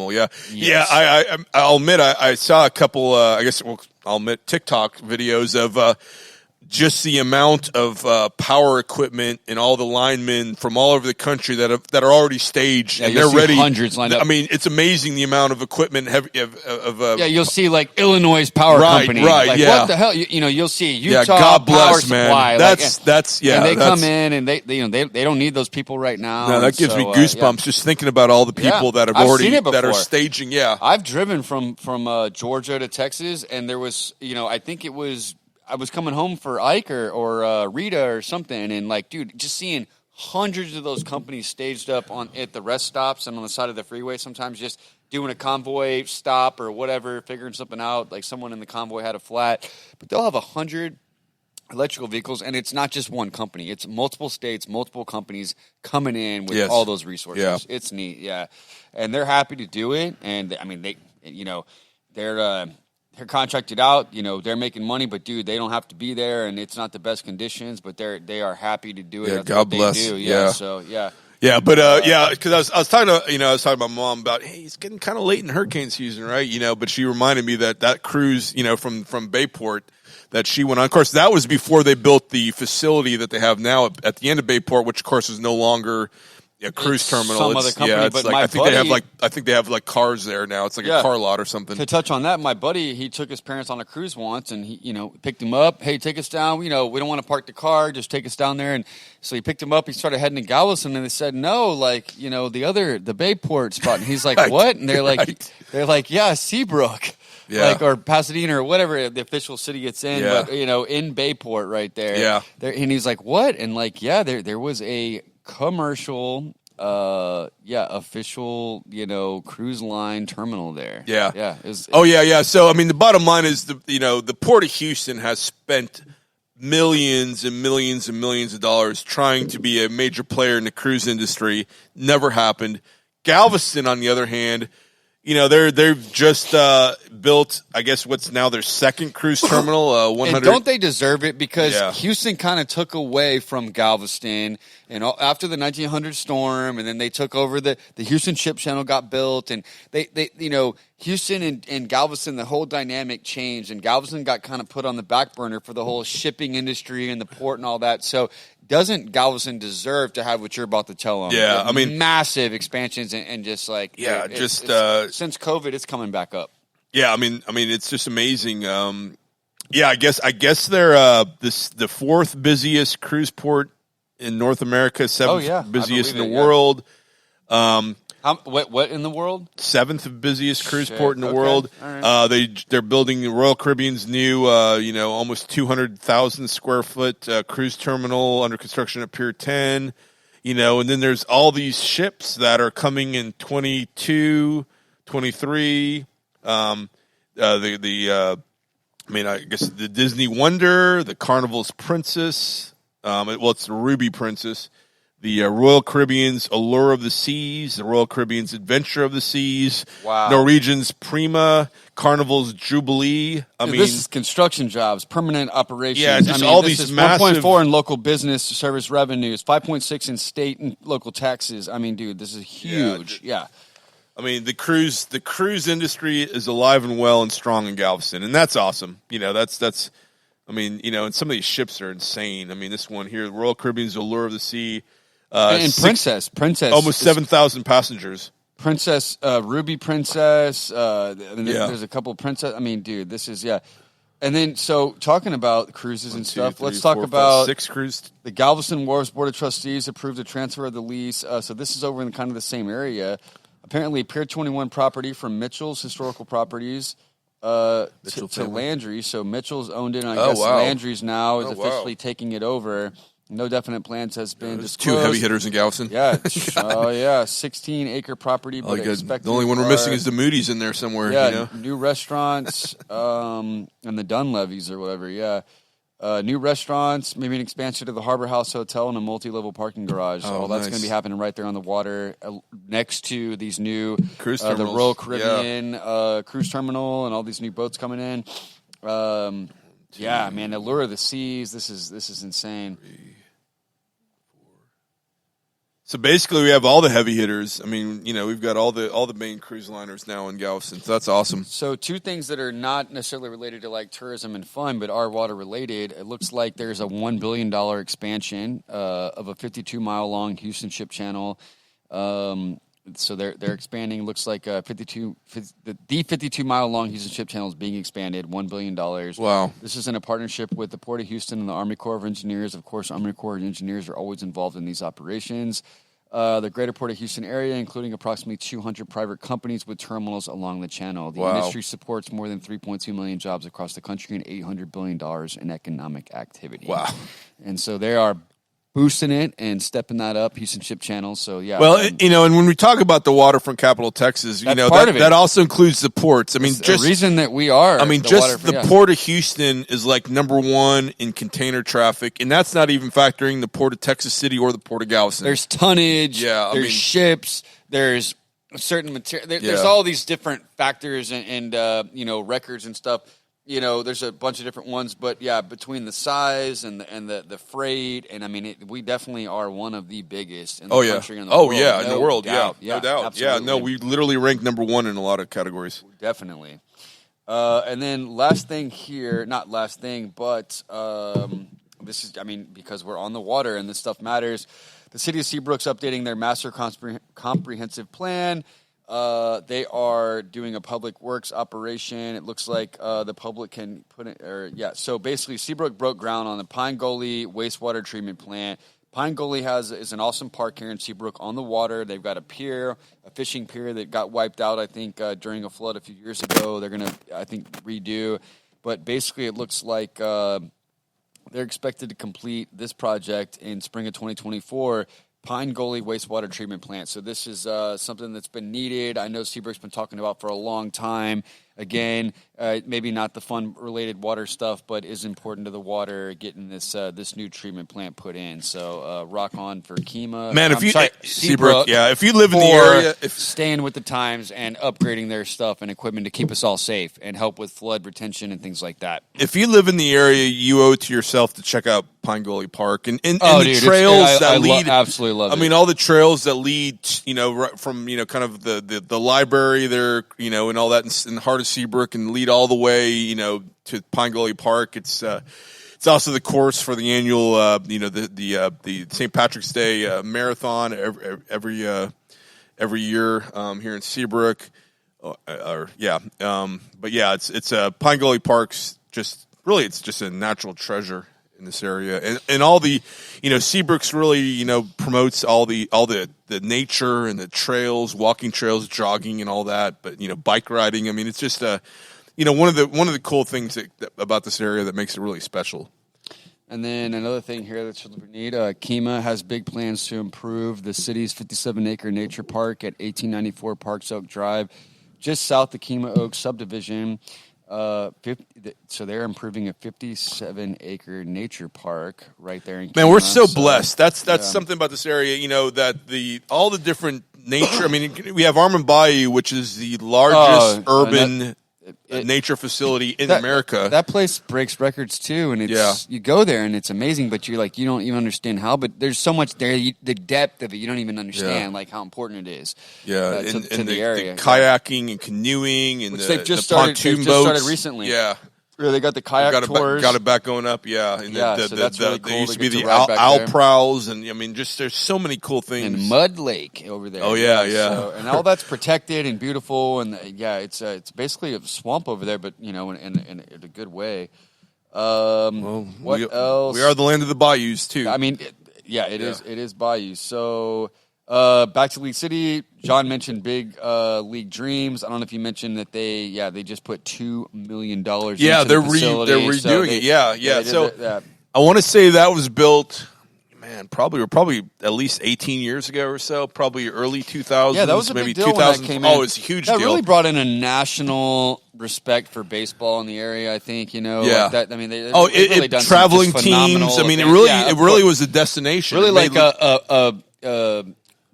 animal. Yeah, Yes. yeah. I'll admit I saw a couple. I'll admit TikTok videos of just the amount of power equipment and all the linemen from all over the country that are already staged and they're ready. Hundreds lined up. I mean, it's amazing the amount of equipment. You'll see like Illinois Power Company. Right, like, yeah. What the hell? You'll see Utah Yeah, God bless, Power man. Supply. And they that's, come in and they don't need those people right now. No, that gives me goosebumps just thinking about all the people that have that are staging. Yeah, I've driven from Georgia to Texas, and there was I was coming home for Ike or Rita or something, and like, dude, just seeing hundreds of those companies staged up at the rest stops and on the side of the freeway, sometimes just doing a convoy stop or whatever, figuring something out. Like someone in the convoy had a flat, but they'll have 100 electrical vehicles, and it's not just one company. It's multiple states, multiple companies coming in with all those resources. Yeah. It's neat, yeah. And they're happy to do it, and I mean, they're contracted out, they're making money, but dude, they don't have to be there, and it's not the best conditions, but they are happy to do it. Yeah, God bless. Do. Yeah. So yeah. Yeah, but because I was talking to my mom about, hey, it's getting kind of late in hurricane season, right? But she reminded me that cruise, from Bayport that she went on. Of course, that was before they built the facility that they have now at the end of Bayport, which of course is no longer a cruise terminal. Some other company, but like, I think they have cars there now. It's like a car lot or something. To touch on that, my buddy, he took his parents on a cruise once, and he, picked him up. Hey, take us down. We don't want to park the car. Just take us down there. And so he picked him up. He started heading to Galveston, and they said no, the Bayport spot. And he's like, what? And they're like, yeah, Seabrook. Yeah. Or Pasadena or whatever the official city it's in, but in Bayport right there. Yeah. And he's like, what? And there was a commercial official cruise line terminal there. Yeah. So I mean, the bottom line is the Port of Houston has spent millions and millions and millions of dollars trying to be a major player in the cruise industry. Never happened. Galveston, on the other hand, they've just built, I guess, what's now their second cruise terminal. 100. And don't they deserve it? Because Houston kind of took away from Galveston, and after the 1900 storm, and then they took over the Houston Ship Channel got built, and they Houston and Galveston, the whole dynamic changed, and Galveston got kind of put on the back burner for the whole shipping industry and the port and all that. So doesn't Galveston deserve to have what you're about to tell them? Yeah, I mean, massive expansions and just like since COVID, it's coming back up. Yeah, I mean, it's just amazing. I guess they're the fourth busiest cruise port in North America, seventh busiest in the world. What in the world? Seventh busiest cruise port in the world. Right. They're building the Royal Caribbean's new, almost 200,000 square foot cruise terminal under construction at Pier 10. And then there's all these ships that are coming in 22, 23. I guess the Disney Wonder, the Carnival's Princess. It's the Ruby Princess. The Royal Caribbean's Allure of the Seas, the Royal Caribbean's Adventure of the Seas, Norwegian's Prima, Carnival's Jubilee. This is construction jobs, permanent operations. Yeah, just all these massive 1.4 in local business service revenues, 5.6 in state and local taxes. I mean, dude, this is huge. Yeah. I mean, the cruise industry is alive and well and strong in Galveston, and that's awesome. That's. I mean, and some of these ships are insane. I mean, this one here, the Royal Caribbean's Allure of the Sea. And Princess, almost 7,000 passengers. Princess, Ruby Princess. There's a couple Princess. I mean, dude, this is And then, so talking about cruises and stuff, let's talk about 6 cruises. The Galveston Wharves Board of Trustees approved the transfer of the lease. So this is over in kind of the same area. Apparently, Pier 21 property from Mitchell's Historical Properties to Landry. So Mitchell's owned it, and I guess Landry's now is officially taking it over. No definite plans has been disclosed. 2 heavy hitters in Galveston. Yeah. 16-acre property. But the only one we're missing is the Moody's in there somewhere. Yeah, new restaurants and the Dunleavys or whatever, new restaurants, maybe an expansion to the Harbor House Hotel and a multi-level parking garage. So all that's going to be happening right there on the water next to these new cruise terminals. The Royal Caribbean cruise terminal and all these new boats coming in. Man, Allure of the Seas. This is insane. So basically, we have all the heavy hitters. I mean, we've got all the main cruise liners now in Galveston. So that's awesome. So two things that are not necessarily related to like tourism and fun, but are water related. It looks like there's a $1 billion expansion of a 52-mile long Houston ship channel. So they're expanding. Looks like the 52-mile long Houston ship channel is being expanded. $1 billion. Wow. This is in a partnership with the Port of Houston and the Army Corps of Engineers. Of course, Army Corps of Engineers are always involved in these operations. The greater Port of Houston area, including approximately 200 private companies with terminals along the channel. The industry supports more than 3.2 million jobs across the country and $800 billion in economic activity. Wow. And so they are boosting it and stepping that up, Houston Ship Channel. So, yeah. Well, and when we talk about the Waterfront Capital of Texas, that also includes the ports. I mean, just the reason that we are. I mean, just the Port of Houston is like number one in container traffic, and that's not even factoring the Port of Texas City or the Port of Galveston. There's tonnage. Yeah, there's ships. There's certain material. There's all these different factors and records and stuff. There's a bunch of different ones, but yeah, between the size and the freight, and I mean, we definitely are one of the biggest in the country and the world. In the world, no doubt. Absolutely. Yeah, we literally rank number one in a lot of categories. Definitely. And then last thing here, not last thing, but this is, because we're on the water and this stuff matters. The city of Seabrook's updating their master comprehensive plan. They are doing a public works operation. It looks like the public can put it, So basically, Seabrook broke ground on the Pine Gully wastewater treatment plant. Pine Gully is an awesome park here in Seabrook on the water. They've got a pier, a fishing pier that got wiped out, I think, during a flood a few years ago. They're going to, I think, redo. But basically, it looks like they're expected to complete this project in spring of 2024. Pine Gully wastewater treatment plant. So this is something that's been needed. I know Seabrook's been talking about for a long time. Again, maybe not the fun-related water stuff, but is important to the water, getting this new treatment plant put in. So rock on for Kemah. Man, Seabrook, if you live in the area, staying with the times and upgrading their stuff and equipment to keep us all safe and help with flood retention and things like that. If you live in the area, you owe it to yourself to check out Pine Gully Park and the trails that lead. Absolutely love it. I mean, all the trails that lead, right from kind of the library there, and all that in the heart of Seabrook, and lead all the way, to Pine Gully Park. It's also the course for the annual, the St. Patrick's Day marathon every year here in Seabrook. But yeah, it's Pine Gully Park's it's just a natural treasure in this area, and all the, Seabrook's really, promotes all the nature and the trails, walking trails, jogging, and all that. But bike riding. I mean, it's just one of the cool things about this area that makes it really special. And then another thing here that's really neat, Kemah has big plans to improve the city's 57-acre nature park at 1894 Parks Oak Drive, just south of Kemah Oak subdivision. So they're improving a 57-acre nature park right there in Kemah. Man, we're so blessed. That's something about this area, that all the different nature. I mean, we have Armand Bayou, which is the largest urban nature facility in America. That place breaks records too, and you go there and it's amazing, but you're like, you don't even understand how. But there's so much there, the depth of it, you don't even understand like how important it is. Yeah, to the area, the kayaking and canoeing and the pontoon boats. Started recently. Yeah. They got the kayak tours. Got it back going up, yeah. And so that's really cool. There used to be the owl prowls, and I mean, just there's so many cool things. And Mud Lake over there. Oh yeah. So, and all that's protected and beautiful, and it's basically a swamp over there, but in a good way. What else? We are the land of the bayous too. I mean, it is bayou. So. Back to League City. John mentioned big league dreams. I don't know if you mentioned that they just put $2 million. Yeah, they're redoing it. Yeah. So I want to say that was built, man, probably at least 18 years ago or so. Probably early 2000s. Yeah, that was a maybe big deal when that came in. Oh, it's a huge deal. That really brought in a national respect for baseball in the area. I think Like that. I mean, they've really done traveling teams. I mean, it really was a destination. Really like a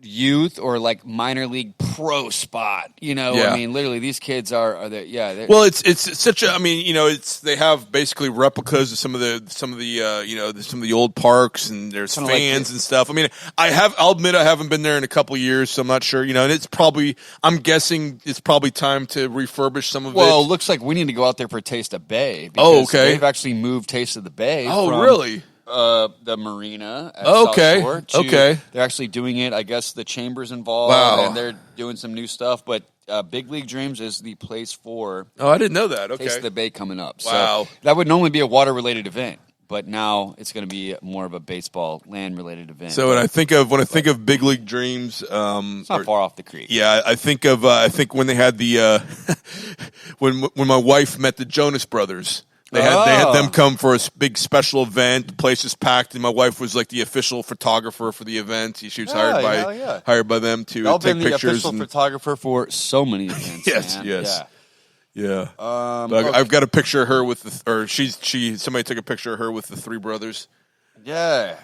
youth or like minor league pro spot. You know, Yeah. I mean, literally, these kids are they're, Well, it's such a. I mean, you know, they have basically replicas of some of the old parks, and there's Kinda fans like and stuff. I mean, I'll admit I haven't been there in a couple of years, so I'm not sure. You know, and I'm guessing it's probably time to refurbish some of it. Well, it looks like we need to go out there for Taste of Bay. Oh, Because okay. They've actually moved Taste of the Bay. Oh, from, really? The marina at Okay, South Shore to- okay. They're actually doing it. I guess the chamber's involved, Wow. and they're doing some new stuff. But Big League Dreams is the place for Oh, I didn't know that. Okay. Taste of the Bay coming up. Wow. So that would normally be a water-related event, but now it's going to be more of a baseball land-related event. So when I think of Big League Dreams, It's not far off the creek. yeah, I think when they had the when my wife met the Jonas Brothers. They had them come for a big special event. The place was packed, and my wife was like the official photographer for the event. She was hired by them to I've take been the pictures. official photographer for so many events. Yes, man. yes. Yeah. Yeah, but I've got a picture of her with somebody took a picture of her with the three brothers. Yeah.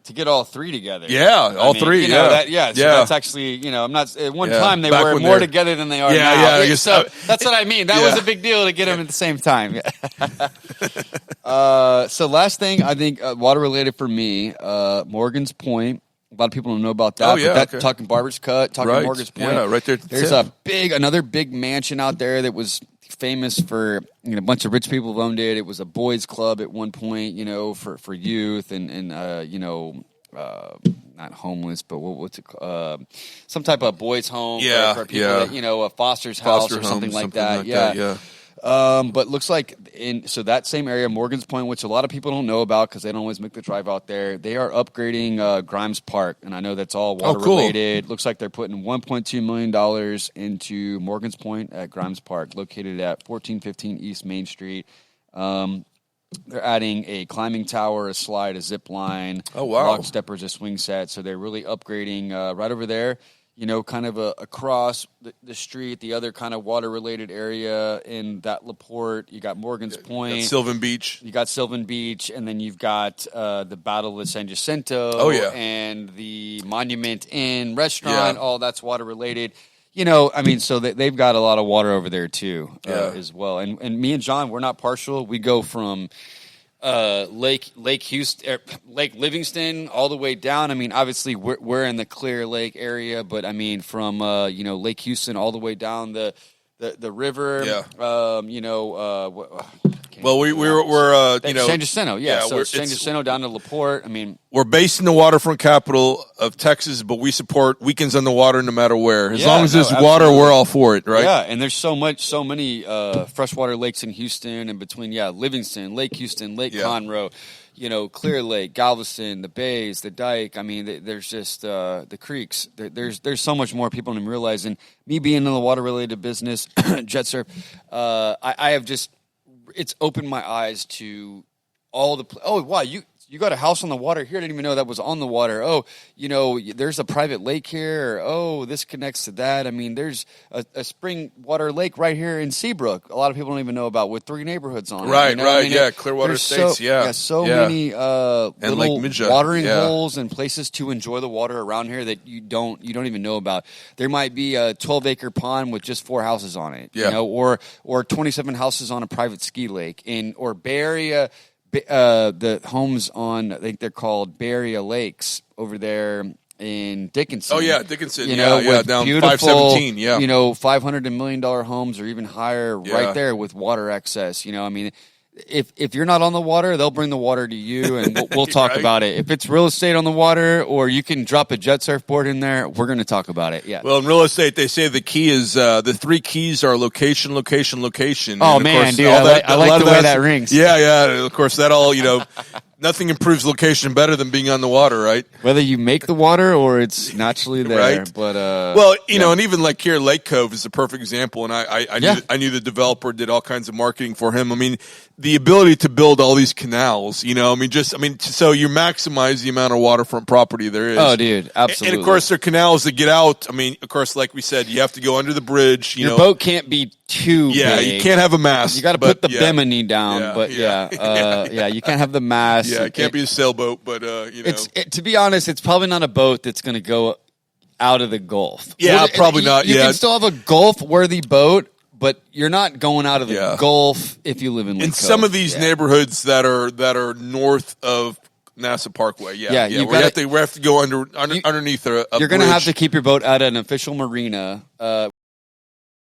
To get all three together. Yeah, all three. You know, Yeah, so that's actually, I'm not. At one time, they back were when more they're- together than they are Yeah, now. yeah, I guess- So that's what I mean. That yeah. was a big deal to get them at the same time. So last thing, I think water related for me, Morgan's Point. A lot of people don't know about that. Oh, yeah, but okay. Talking Barber's Cut, talking Right. Morgan's Point. Yeah, right there at the There's tip. another big mansion out there that was famous for, a bunch of rich people owned it. It was a boys' club at one point, for youth and not homeless, but what's it called? Some type of boys' home for people that, a foster's house Foster or something homes, like something that. like Yeah. that, yeah. But looks like so that same area, Morgan's Point, which a lot of people don't know about because they don't always make the drive out there. They are upgrading Grimes Park, and I know that's all water cool. related. Looks like they're putting $1.2 million into Morgan's Point at Grimes Park, located at 1415 East Main Street. They're adding a climbing tower, a slide, a zip line, Oh, wow. log steppers, a swing set. So they're really upgrading right over there. Kind of across the street, the other kind of water-related area in that LaPorte. You got Morgan's Point. That's Sylvan Beach. You got Sylvan Beach, and then you've got the Battle of San Jacinto. Oh, yeah. And the Monument Inn restaurant. Yeah. All that's water-related. So they've got a lot of water over there, too, as well. And me and John, we're not partial. We go from Lake Houston, Lake Livingston, all the way down. I mean, obviously we're in the Clear Lake area, but I mean from Lake Houston all the way down the river. Yeah. Well, we're San Jacinto, so San it's- Jacinto down to LaPorte. I mean, we're based in the waterfront capital of Texas, but we support weekends on the water no matter where. As long as there's water, absolutely. we're all for it, right? Yeah, and there's so many freshwater lakes in Houston, and between Livingston, Lake Houston, Lake Conroe, Clear Lake, Galveston, the bays, the dike. I mean, there's just the creeks. There's so much more people don't realize. And me being in the water related business, jet surf, I have just it's opened my eyes to all the. Oh wow, you got a house on the water here. I didn't even know that was on the water. Oh, there's a private lake here. Or, oh, this connects to that. I mean, there's a spring water lake right here in Seabrook. A lot of people don't even know about with 3 neighborhoods on it. Right, you know? right, I mean, yeah, Clearwater Estates, so many And Lake little Midja, watering yeah. holes and places to enjoy the water around here that you don't even know about. There might be a 12-acre pond with just 4 houses on it, or 27 houses on a private ski lake or Bay Area. The homes on, I think they're called Bay Area Lakes over there in Dickinson. Oh yeah, Dickinson. With down beautiful, 517. Yeah, $500 million homes or even higher, right there with water access. I mean, if you're not on the water, they'll bring the water to you, and we'll talk Right. about it. If it's real estate on the water, or you can drop a jet surfboard in there, we're going to talk about it. Yeah. Well, in real estate, they say the key is the 3 keys are location, location, location. Oh And of man, course, dude, all I a like lot the of way that's- that rings. Yeah. Of course, that all nothing improves location better than being on the water, right? Whether you make the water or it's naturally there, Right. but Well, and even like here, Lake Cove is a perfect example. And I knew the developer did all kinds of marketing for him. I mean, the ability to build all these canals, so you maximize the amount of waterfront property there is. Oh, dude, absolutely. And of course, there are canals that get out. I mean, of course, like we said, you have to go under the bridge. Your boat can't be too Yeah, big. you can't have a mast. You got to put the bimini down, Yeah, but yeah. you can't have the mast. Yeah, it can't be a sailboat, but you know, to be honest, it's probably not a boat that's going to go out of the Gulf. Yeah, probably not. You yeah, can still have a Gulf-worthy boat, but you're not going out of the Gulf if you live in Lake in some of these neighborhoods that are north of NASA Parkway. Yeah, we have to go underneath a You're going to have to keep your boat at an official marina.